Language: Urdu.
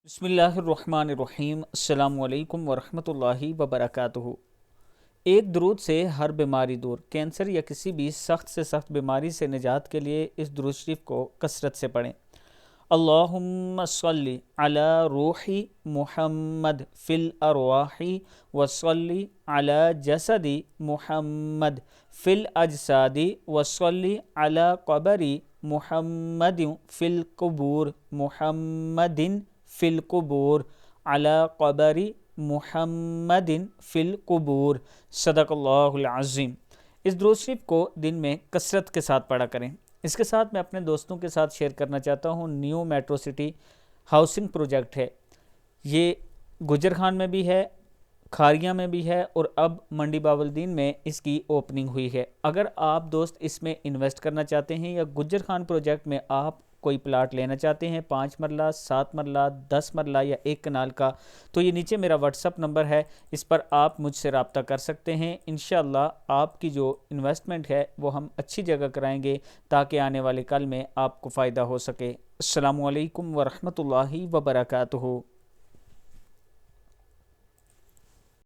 بسم اللہ الرحمن الرحیم۔ السلام علیکم ورحمۃ اللہ وبرکاتہ۔ ایک درود سے ہر بیماری دور۔ کینسر یا کسی بھی سخت سے سخت بیماری سے نجات کے لیے اس درود شریف کو کثرت سے پڑھیں۔ اللہم صلی علی روح محمد فی الارواح وصلی علی جسد محمد فی الاجساد وصلی علی قبر محمد فی القبور محمد فی القبور علی قبر محمد فی القبور۔ صدق اللہ العظیم۔ اس درود شریف کو دن میں کثرت کے ساتھ پڑھا کریں۔ اس کے ساتھ میں اپنے دوستوں کے ساتھ شیئر کرنا چاہتا ہوں، new metro city housing project ہے۔ یہ گجر خان میں بھی ہے، کھاریاں میں بھی ہے، اور اب منڈی باولدین میں اس کی اوپننگ ہوئی ہے۔ اگر آپ دوست اس میں انویسٹ کرنا چاہتے ہیں یا گجر خان پروجیکٹ میں آپ کوئی پلاٹ لینا چاہتے ہیں 5 مرلہ 7 مرلہ 10 مرلہ یا 1 کنال کا، تو یہ نیچے میرا واٹس اپ نمبر ہے، اس پر آپ مجھ سے رابطہ کر سکتے ہیں۔ انشاءاللہ آپ کی جو انویسٹمنٹ ہے وہ ہم اچھی جگہ کرائیں گے تاکہ آنے والے کل میں آپ کو فائدہ ہو سکے۔ السلام علیکم ورحمۃ اللہ وبرکاتہ۔